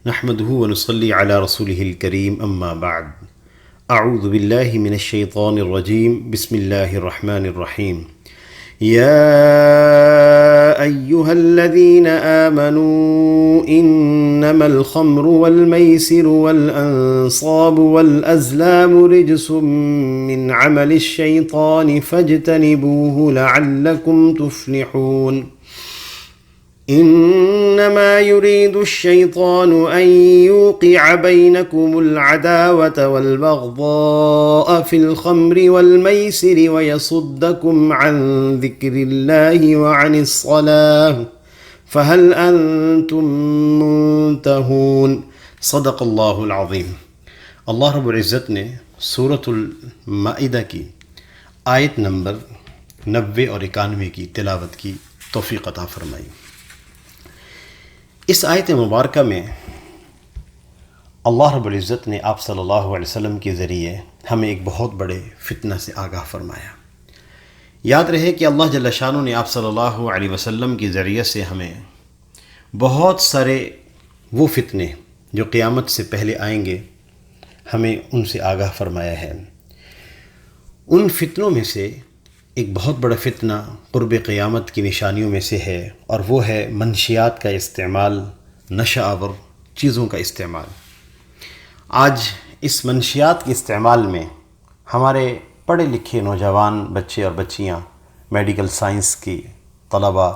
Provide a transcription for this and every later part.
نحمده ونصلي على رسوله الكريم أما بعد. أعوذ بالله من الشيطان الرجيم. بسم الله الرحمن الرحيم. يا أيها الذين آمنوا إنما الخمر والميسر والأنصاب والأزلام رجس من عمل الشيطان فاجتنبوه لعلكم تفلحون. إنما يريد الشيطان أن يوقع بينكم العداوة والبغضاء في الخمر والميسر ويصدكم عن ذكر الله وعن الصلاة فهل أنتم منتهون. صدق اللہ العظیم. اللہ رب العزت نے سورۃ المائدہ کی آیت نمبر 90 اور 91 کی تلاوت کی توفیق عطا فرمائی. اس آیت مبارکہ میں اللہ رب العزت نے آپ صلی اللہ علیہ وسلم کے ذریعے ہمیں ایک بہت بڑے فتنہ سے آگاہ فرمایا. یاد رہے کہ اللہ جل شانہ نے آپ صلی اللہ علیہ وسلم کے ذریعے سے ہمیں بہت سارے وہ فتنے جو قیامت سے پہلے آئیں گے ہمیں ان سے آگاہ فرمایا ہے. ان فتنوں میں سے ایک بہت بڑا فتنہ قرب قیامت کی نشانیوں میں سے ہے، اور وہ ہے منشیات کا استعمال، نشہ آور چیزوں کا استعمال. آج اس منشیات کے استعمال میں ہمارے پڑھے لکھے نوجوان بچے اور بچیاں، میڈیکل سائنس کی طلباء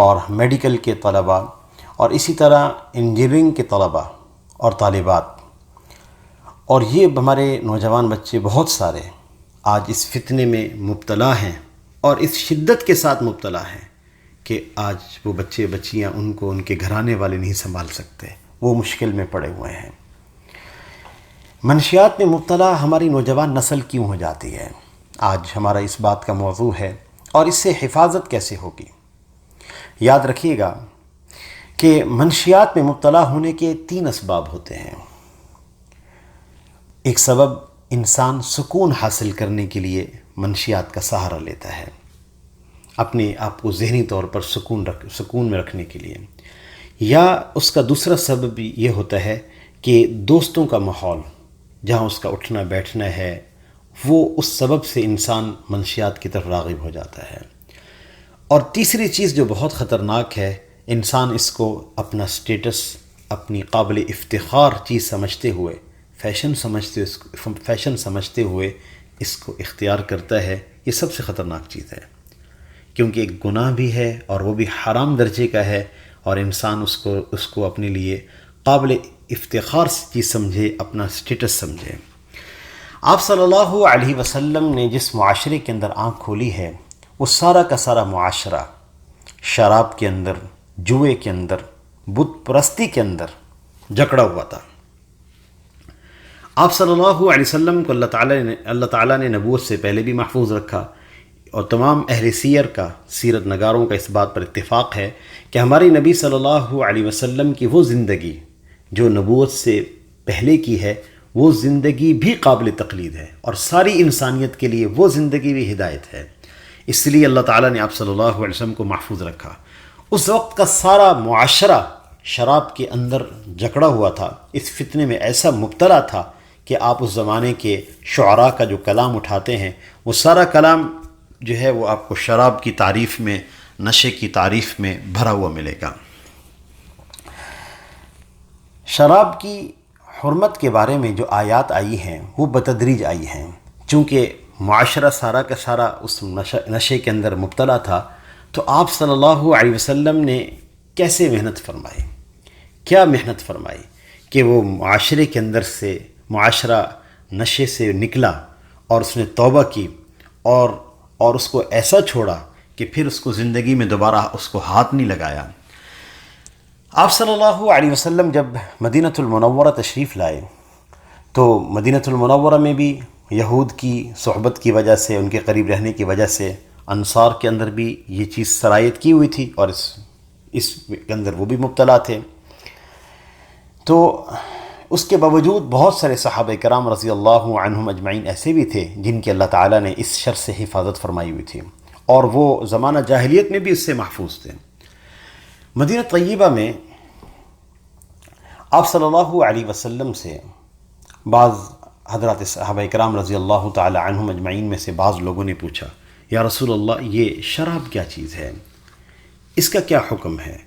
اور میڈیکل کے طلباء اور اسی طرح انجینئرنگ کے طلباء اور طالبات، اور یہ ہمارے نوجوان بچے بہت سارے آج اس فتنے میں مبتلا ہیں، اور اس شدت کے ساتھ مبتلا ہیں کہ آج وہ بچے بچیاں ان کو ان کے گھرانے والے نہیں سنبھال سکتے، وہ مشکل میں پڑے ہوئے ہیں. منشیات میں مبتلا ہماری نوجوان نسل کیوں ہو جاتی ہے، آج ہمارا اس بات کا موضوع ہے، اور اس سے حفاظت کیسے ہوگی. یاد رکھیے گا کہ منشیات میں مبتلا ہونے کے 3 اسباب ہوتے ہیں. ایک سبب، انسان سکون حاصل کرنے کے لیے منشیات کا سہارا لیتا ہے، اپنے آپ کو ذہنی طور پر سکون میں رکھنے کے لیے. یا اس کا دوسرا سبب یہ ہوتا ہے کہ دوستوں کا ماحول جہاں اس کا اٹھنا بیٹھنا ہے، وہ اس سبب سے انسان منشیات کی طرف راغب ہو جاتا ہے. اور تیسری چیز جو بہت خطرناک ہے، انسان اس کو اپنا سٹیٹس، اپنی قابل افتخار چیز سمجھتے ہوئے، فیشن سمجھتے ہوئے اس کو اختیار کرتا ہے. یہ سب سے خطرناک چیز ہے، کیونکہ ایک گناہ بھی ہے اور وہ بھی حرام درجے کا ہے، اور انسان اس کو اپنے لیے قابل افتخار چیز سمجھے، اپنا سٹیٹس سمجھے. آپ صلی اللہ علیہ وسلم نے جس معاشرے کے اندر آنکھ کھولی ہے، وہ سارا کا سارا معاشرہ شراب کے اندر، جوئے کے اندر، بت پرستی کے اندر جکڑا ہوا تھا. آپ صلی اللہ علیہ وسلم کو اللہ تعالیٰ نے نبوت سے پہلے بھی محفوظ رکھا، اور تمام اہل سیر کا، سیرت نگاروں کا اس بات پر اتفاق ہے کہ ہمارے نبی صلی اللہ علیہ وسلم کی وہ زندگی جو نبوت سے پہلے کی ہے، وہ زندگی بھی قابل تقلید ہے، اور ساری انسانیت کے لیے وہ زندگی بھی ہدایت ہے. اس لیے اللہ تعالیٰ نے آپ صلی اللہ علیہ وسلم کو محفوظ رکھا. اس وقت کا سارا معاشرہ شراب کے اندر جکڑا ہوا تھا، اس فتنے میں ایسا مبتلا تھا کہ آپ اس زمانے کے شعراء کا جو کلام اٹھاتے ہیں، وہ سارا کلام جو ہے وہ آپ کو شراب کی تعریف میں، نشے کی تعریف میں بھرا ہوا ملے گا. شراب کی حرمت کے بارے میں جو آیات آئی ہیں وہ بتدریج آئی ہیں. چونکہ معاشرہ سارا کا سارا اس نشے کے اندر مبتلا تھا، تو آپ صلی اللہ علیہ وسلم نے کیسے محنت فرمائی، کیا محنت فرمائی کہ وہ معاشرے کے اندر سے معاشرہ نشے سے نکلا، اور اس نے توبہ کی، اور اس کو ایسا چھوڑا کہ پھر اس کو زندگی میں دوبارہ اس کو ہاتھ نہیں لگایا. آپ صلی اللہ علیہ وسلم جب مدینۃ المنورہ تشریف لائے، تو مدینۃ المنورہ میں بھی یہود کی صحبت کی وجہ سے، ان کے قریب رہنے کی وجہ سے انصار کے اندر بھی یہ چیز سرایت کی ہوئی تھی، اور اس کے اندر وہ بھی مبتلا تھے. تو اس کے باوجود بہت سارے صحابہ کرام رضی اللہ عنہم اجمعین ایسے بھی تھے جن کی اللہ تعالیٰ نے اس شر سے حفاظت فرمائی ہوئی تھی، اور وہ زمانہ جاہلیت میں بھی اس سے محفوظ تھے. مدینہ طیبہ میں آپ صلی اللہ علیہ وسلم سے بعض حضرات صحابہ کرام رضی اللہ تعالی عنہم اجمعین میں سے بعض لوگوں نے پوچھا، یا رسول اللہ یہ شراب کیا چیز ہے، اس کا کیا حکم ہے؟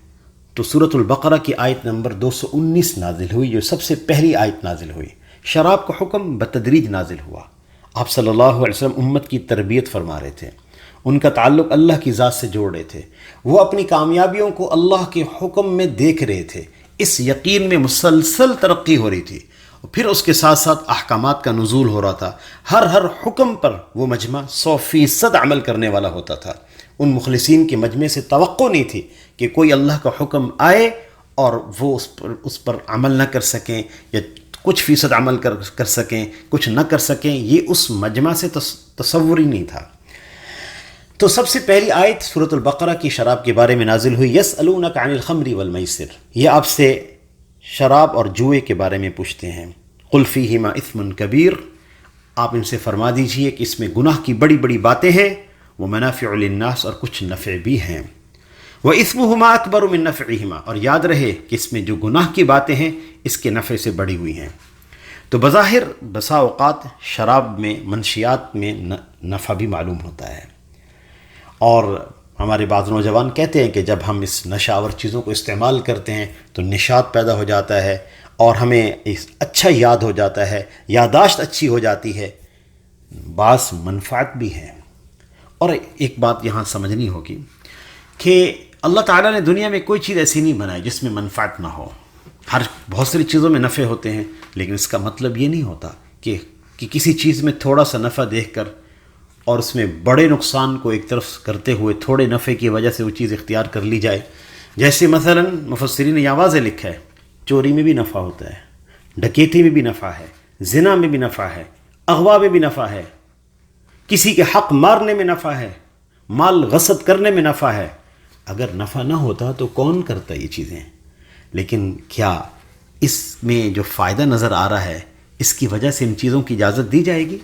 تو سورۃ البقرہ کی آیت نمبر 219 نازل ہوئی، جو سب سے پہلی آیت نازل ہوئی۔ شراب کا حکم بتدریج نازل ہوا۔ آپ صلی اللہ علیہ وسلم امت کی تربیت فرما رہے تھے، ان کا تعلق اللہ کی ذات سے جوڑ رہے تھے، وہ اپنی کامیابیوں کو اللہ کے حکم میں دیکھ رہے تھے، اس یقین میں مسلسل ترقی ہو رہی تھی، اور پھر اس کے ساتھ ساتھ احکامات کا نزول ہو رہا تھا۔ ہر حکم پر وہ مجمع 100% عمل کرنے والا ہوتا تھا۔ ان مخلصین کے مجمع سے توقع نہیں تھی کہ کوئی اللہ کا حکم آئے اور وہ اس پر عمل نہ کر سکیں، یا کچھ فیصد عمل کر سکیں، کچھ نہ کر سکیں، یہ اس مجمع سے تصور ہی نہیں تھا۔ تو سب سے پہلی آیت سورۃ البقرہ کی شراب کے بارے میں نازل ہوئی، یسألونک عن الخمر والمیسر، یہ آپ سے شراب اور جوئے کے بارے میں پوچھتے ہیں۔ قل فیہما اثم کبیر، آپ ان سے فرما دیجئے کہ اس میں گناہ کی بڑی بڑی باتیں ہیں، ومنافع للناس، اور کچھ نفع بھی ہیں، وَإِثْمُهُمَا أَكْبَرُ مِن نَفْعِهِمَا، اور یاد رہے کہ اس میں جو گناہ کی باتیں ہیں اس کے نفع سے بڑی ہوئی ہیں۔ تو بظاہر بسا اوقات شراب میں منشیات میں نفع بھی معلوم ہوتا ہے، اور ہمارے بعض نوجوان کہتے ہیں کہ جب ہم اس نشاور چیزوں کو استعمال کرتے ہیں تو نشاط پیدا ہو جاتا ہے، اور ہمیں اچھا یاد ہو جاتا ہے، یادداشت اچھی ہو جاتی ہے، بعض منفعت بھی ہیں۔ اور ایک بات یہاں سمجھنی ہوگی کہ اللہ تعالیٰ نے دنیا میں کوئی چیز ایسی نہیں بنائی جس میں منفعت نہ ہو۔ بہت ساری چیزوں میں نفع ہوتے ہیں، لیکن اس کا مطلب یہ نہیں ہوتا کہ کسی چیز میں تھوڑا سا نفع دیکھ کر اور اس میں بڑے نقصان کو ایک طرف کرتے ہوئے تھوڑے نفع کی وجہ سے وہ چیز اختیار کر لی جائے۔ جیسے مثلا مفسرین نے یہ واضح لکھا ہے، چوری میں بھی نفع ہوتا ہے، ڈکیتی میں بھی نفع ہے، زنا میں بھی نفع ہے، اغوا میں بھی نفع ہے، کسی کے حق مارنے میں نفع ہے، مال غصب کرنے میں نفع ہے۔ اگر نفع نہ ہوتا تو کون کرتا یہ چیزیں؟ لیکن کیا اس میں جو فائدہ نظر آ رہا ہے اس کی وجہ سے ان چیزوں کی اجازت دی جائے گی؟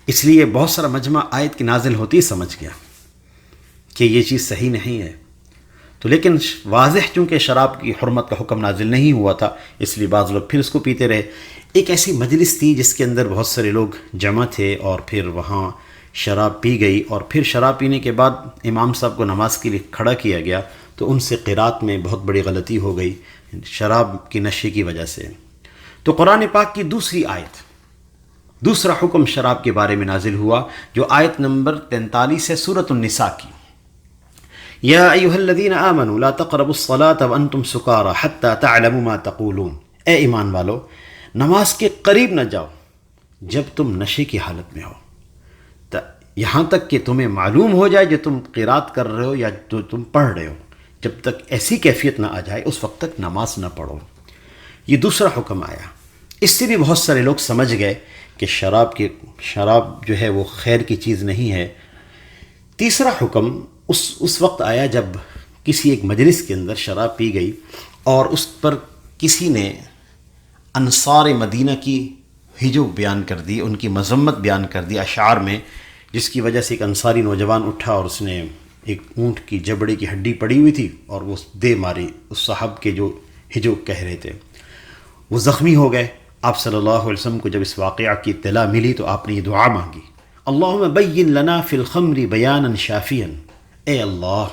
اس لیے بہت سارا مجمع آیت کی نازل ہوتی ہی سمجھ گیا کہ یہ چیز صحیح نہیں ہے۔ تو لیکن واضح چونکہ شراب کی حرمت کا حکم نازل نہیں ہوا تھا، اس لیے بعض لوگ پھر اس کو پیتے رہے۔ ایک ایسی مجلس تھی جس کے اندر بہت سارے لوگ جمع تھے، اور پھر وہاں شراب پی گئی، اور پھر شراب پینے کے بعد امام صاحب کو نماز کے لیے کھڑا کیا گیا تو ان سے قرات میں بہت بڑی غلطی ہو گئی شراب کی نشے کی وجہ سے۔ تو قرآن پاک کی دوسری آیت، دوسرا حکم شراب کے بارے میں نازل ہوا، جو آیت نمبر 43 ہے سورۃ النساء کی۔ یا ایھا الذین آمنوا لا تقربوا الصلاة وانتم سکارى حتى تعلموا ما تقولون، اے ایمان والو نماز کے قریب نہ جاؤ جب تم نشے کی حالت میں ہو، یہاں تک کہ تمہیں معلوم ہو جائے جو تم قرات کر رہے ہو یا جو تم پڑھ رہے ہو۔ جب تک ایسی کیفیت نہ آ جائے اس وقت تک نماز نہ پڑھو۔ یہ دوسرا حکم آیا۔ اس سے بھی بہت سارے لوگ سمجھ گئے کہ شراب جو ہے وہ خیر کی چیز نہیں ہے۔ تیسرا حکم اس وقت آیا جب کسی ایک مجلس کے اندر شراب پی گئی اور اس پر کسی نے انصار مدینہ کی ہجو بیان کر دی، ان کی مذمت بیان کر دی اشعار میں، جس کی وجہ سے ایک انصاری نوجوان اٹھا اور اس نے ایک اونٹ کی جبڑے کی ہڈی پڑی ہوئی تھی اور وہ دے ماری اس صاحب کے جو ہجو کہہ رہے تھے، وہ زخمی ہو گئے۔ آپ صلی اللہ علیہ وسلم کو جب اس واقعہ کی اطلاع ملی تو آپ نے یہ دعا مانگی، اللہم بین لنا فی الخمر بیانا شافیا، اے اللہ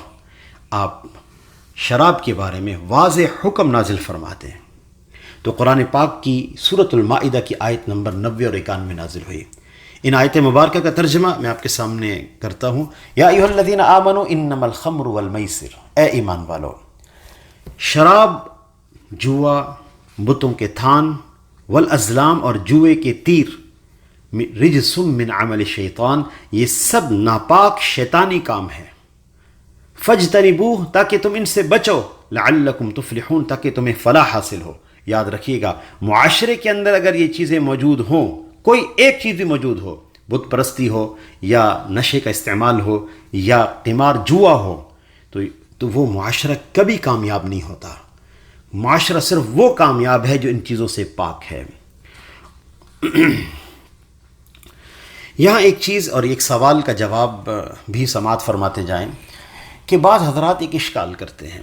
آپ شراب کے بارے میں واضح حکم نازل فرماتے ہیں۔ تو قرآن پاک کی سورۃ المائدہ کی آیت نمبر 90 اور 91 نازل ہوئی۔ ان آیت مبارکہ کا ترجمہ میں آپ کے سامنے کرتا ہوں۔ یا ایھا الذین آمنوا انما الخمر والمیسر، اے ایمان والو شراب، جوا، بتوں کے تھان، والازلام اور جوئے کے تیر، رجس من عمل شیطان، یہ سب ناپاک شیطانی کام ہے، فاجتنبوہ تاکہ تم ان سے بچو، لعلکم تفلحون تاکہ تمہیں فلاح حاصل ہو۔ یاد رکھیے گا معاشرے کے اندر اگر یہ چیزیں موجود ہوں، کوئی ایک چیز بھی موجود ہو، بت پرستی ہو یا نشے کا استعمال ہو یا قمار جوا ہو، تو وہ معاشرہ کبھی کامیاب نہیں ہوتا۔ معاشرہ صرف وہ کامیاب ہے جو ان چیزوں سے پاک ہے۔ یہاں ایک چیز اور ایک سوال کا جواب بھی سماعت فرماتے جائیں کہ بعض حضرات ایک اشکال کرتے ہیں،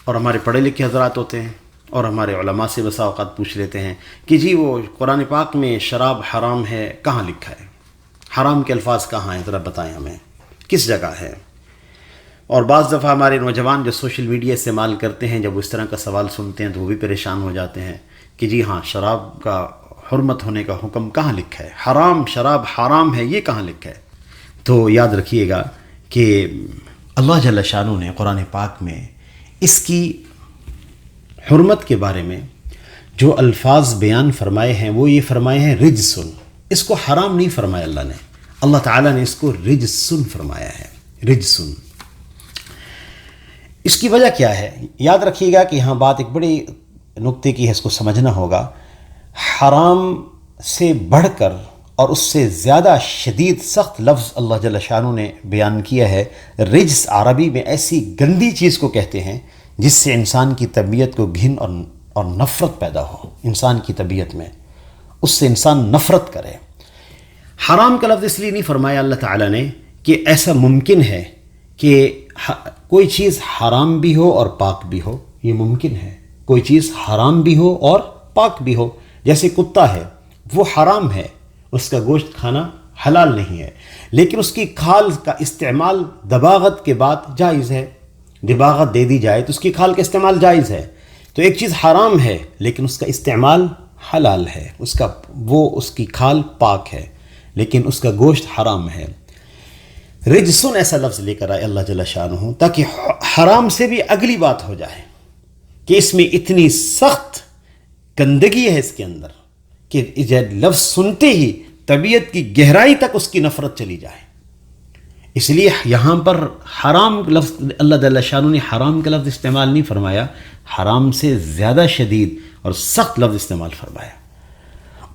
اور ہمارے پڑھے لکھے حضرات ہوتے ہیں اور ہمارے علماء سے بسا اوقات پوچھ لیتے ہیں کہ جی وہ قرآن پاک میں شراب حرام ہے، کہاں لکھا ہے؟ حرام کے الفاظ کہاں ہیں؟ ذرا بتائیں ہمیں، کس جگہ ہے؟ اور بعض دفعہ ہمارے نوجوان جو سوشل میڈیا استعمال کرتے ہیں، جب اس طرح کا سوال سنتے ہیں تو وہ بھی پریشان ہو جاتے ہیں کہ جی ہاں، شراب کا حرمت ہونے کا حکم کہاں لکھا ہے؟ حرام، شراب حرام ہے، یہ کہاں لکھا ہے؟ تو یاد رکھیے گا کہ اللہ جل شانہ نے قرآن پاک میں اس کی حرمت کے بارے میں جو الفاظ بیان فرمائے ہیں وہ یہ فرمائے ہیں رجسن. اس کو حرام نہیں فرمایا اللہ تعالیٰ نے اس کو رجسن فرمایا ہے، رجسن. اس کی وجہ کیا ہے؟ یاد رکھیے گا کہ یہاں بات ایک بڑی نقطے کی ہے، اس کو سمجھنا ہوگا. حرام سے بڑھ کر اور اس سے زیادہ شدید سخت لفظ اللہ جل شانہ نے بیان کیا ہے. رجس عربی میں ایسی گندی چیز کو کہتے ہیں جس سے انسان کی طبیعت کو گھن اور نفرت پیدا ہو. انسان کی طبیعت میں اس سے انسان نفرت کرے. حرام کا لفظ اس لیے نہیں فرمایا اللہ تعالیٰ نے کہ ایسا ممکن ہے کہ کوئی چیز حرام بھی ہو اور پاک بھی ہو. یہ ممکن ہے، کوئی چیز حرام بھی ہو اور پاک بھی ہو. جیسے کتا ہے، وہ حرام ہے، اس کا گوشت کھانا حلال نہیں ہے، لیکن اس کی کھال کا استعمال دباغت کے بعد جائز ہے. دباغت دے دی جائے تو اس کی کھال کا استعمال جائز ہے. تو ایک چیز حرام ہے لیکن اس کا استعمال حلال ہے، اس کی کھال پاک ہے لیکن اس کا گوشت حرام ہے. رجسن ایسا لفظ لے کر آئے اللہ جل شانہ تاکہ حرام سے بھی اگلی بات ہو جائے کہ اس میں اتنی سخت گندگی ہے اس کے اندر کہ لفظ سنتے ہی طبیعت کی گہرائی تک اس کی نفرت چلی جائے. اس لیے یہاں پر حرام لفظ اللہ جل شانہ نے حرام کا لفظ استعمال نہیں فرمایا، حرام سے زیادہ شدید اور سخت لفظ استعمال فرمایا.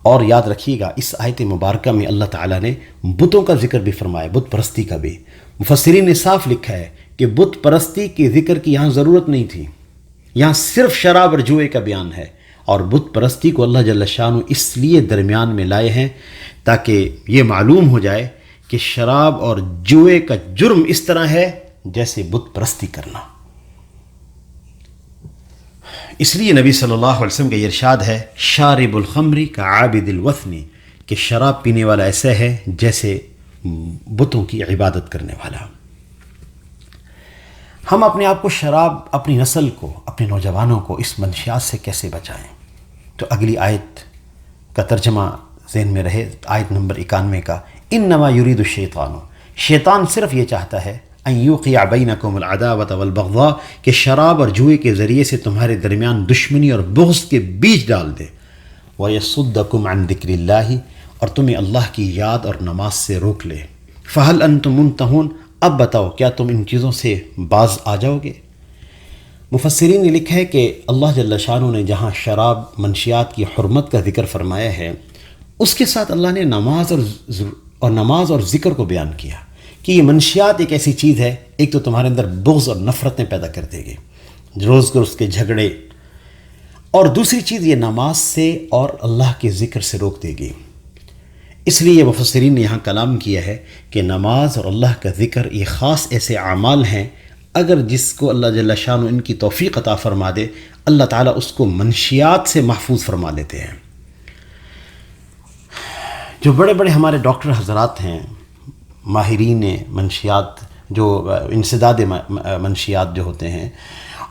اور یاد رکھیے گا اس آیت مبارکہ میں اللہ تعالیٰ نے بتوں کا ذکر بھی فرمایا، بت پرستی کا بھی. مفسرین نے صاف لکھا ہے کہ بت پرستی کے ذکر کی یہاں ضرورت نہیں تھی، یہاں صرف شراب اور جوئے کا بیان ہے. اور بت پرستی کو اللہ جل شانہ اس لیے درمیان میں لائے ہیں تاکہ یہ معلوم ہو جائے کہ شراب اور جوئے کا جرم اس طرح ہے جیسے بت پرستی کرنا. اس لیے نبی صلی اللہ علیہ وسلم کا یہ ارشاد ہے شارب الخمر کا عابد الوثنی، کہ شراب پینے والا ایسا ہے جیسے بتوں کی عبادت کرنے والا. ہم اپنے آپ کو شراب، اپنی نسل کو، اپنے نوجوانوں کو اس منشیات سے کیسے بچائیں؟ تو اگلی آیت کا ترجمہ ذہن میں رہے، آیت نمبر 91 کا انما یرید الشیطان، شیطان صرف یہ چاہتا ہے ان یوقع بینکم العداوۃ والبغضاء، کہ شراب اور جوئے کے ذریعے سے تمہارے درمیان دشمنی اور بغض کے بیج ڈال دے. ویصدکم عن ذکر اللہ، اور تمہیں اللہ کی یاد اور نماز سے روک لے. فہل انتم منتہون، اب بتاؤ کیا تم ان چیزوں سے باز آ جاؤ گے؟ مفسرین نے لکھا ہے کہ اللہ جل شانہ نے جہاں شراب منشیات کی حرمت کا ذکر فرمایا ہے، اس کے ساتھ اللہ نے نماز اور ذکر کو بیان کیا کہ یہ منشیات ایک ایسی چیز ہے، ایک تو تمہارے اندر بغض اور نفرتیں پیدا کر دے گی، روز روز کے جھگڑے، اور دوسری چیز یہ نماز سے اور اللہ کے ذکر سے روک دے گی. اس لیے مفسرین نے یہاں کلام کیا ہے کہ نماز اور اللہ کا ذکر یہ خاص ایسے اعمال ہیں، اگر جس کو اللہ جل شانہ ان کی توفیق عطا فرما دے، اللہ تعالیٰ اس کو منشیات سے محفوظ فرما لیتے ہیں. جو بڑے بڑے ہمارے ڈاکٹر حضرات ہیں، ماہرین منشیات، جو انسداد منشیات جو ہوتے ہیں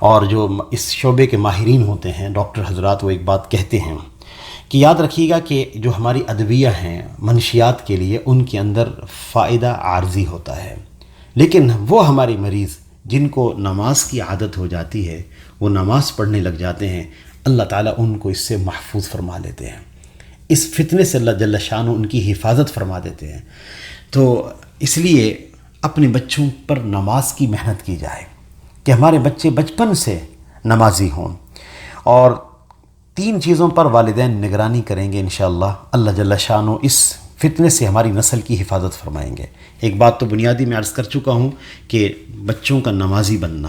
اور جو اس شعبے کے ماہرین ہوتے ہیں ڈاکٹر حضرات، وہ ایک بات کہتے ہیں کہ یاد رکھیے گا کہ جو ہماری ادویہ ہیں منشیات کے لیے، ان کے اندر فائدہ عارضی ہوتا ہے، لیکن وہ ہمارے مریض جن کو نماز کی عادت ہو جاتی ہے، وہ نماز پڑھنے لگ جاتے ہیں، اللہ تعالیٰ ان کو اس سے محفوظ فرما لیتے ہیں. اس فتنے سے اللہ جل شانہ ان کی حفاظت فرما دیتے ہیں. تو اس لیے اپنے بچوں پر نماز کی محنت کی جائے کہ ہمارے بچے بچپن سے نمازی ہوں. اور 3 چیزوں پر والدین نگرانی کریں گے انشاءاللہ، اللہ جل شانہ اس فتنے سے ہماری نسل کی حفاظت فرمائیں گے. ایک بات تو بنیادی میں عرض کر چکا ہوں کہ بچوں کا نمازی بننا،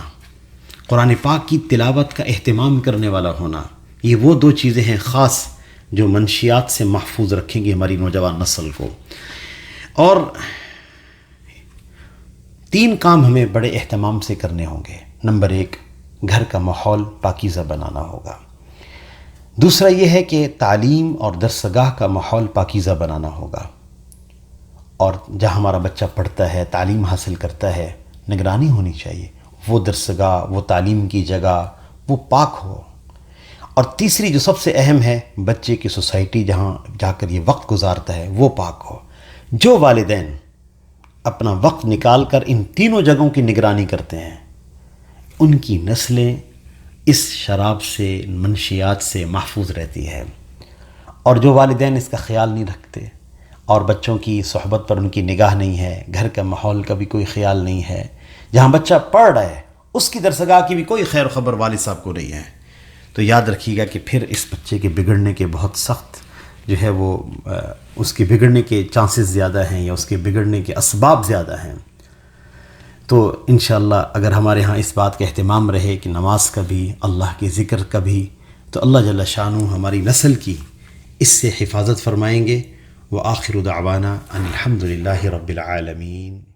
قرآن پاک کی تلاوت کا اہتمام کرنے والا ہونا، یہ وہ 2 چیزیں ہیں خاص جو منشیات سے محفوظ رکھیں گی ہماری نوجوان نسل کو. اور 3 کام ہمیں بڑے اہتمام سے کرنے ہوں گے. نمبر 1، گھر کا ماحول پاکیزہ بنانا ہوگا. دوسرا یہ ہے کہ تعلیم اور درسگاہ کا ماحول پاکیزہ بنانا ہوگا، اور جہاں ہمارا بچہ پڑھتا ہے، تعلیم حاصل کرتا ہے، نگرانی ہونی چاہیے، وہ درسگاہ، وہ تعلیم کی جگہ وہ پاک ہو۔ اور تیسری جو سب سے اہم ہے، بچے کی سوسائٹی جہاں جا کر یہ وقت گزارتا ہے وہ پاک ہو۔ جو والدین اپنا وقت نکال کر ان تینوں جگہوں کی نگرانی کرتے ہیں، ان کی نسلیں اس شراب سے، منشیات سے محفوظ رہتی ہے۔ اور جو والدین اس کا خیال نہیں رکھتے اور بچوں کی صحبت پر ان کی نگاہ نہیں ہے، گھر کا ماحول کا بھی کوئی خیال نہیں ہے، جہاں بچہ پڑھ رہا ہے اس کی درسگاہ کی بھی کوئی خیر و خبر والد صاحب کو نہیں ہے، تو یاد رکھیے گا کہ پھر اس بچے کے بگڑنے کے بہت سخت جو ہے وہ اس کے بگڑنے کے چانسز زیادہ ہیں، یا اس کے بگڑنے کے اسباب زیادہ ہیں۔ تو انشاءاللہ اگر ہمارے ہاں اس بات کا اہتمام رہے کہ نماز کا بھی، اللہ کے ذکر کا بھی، تو اللہ جل شانہ ہماری نسل کی اس سے حفاظت فرمائیں گے۔ وآخر دعوانا ان الحمد للہ رب العالمین۔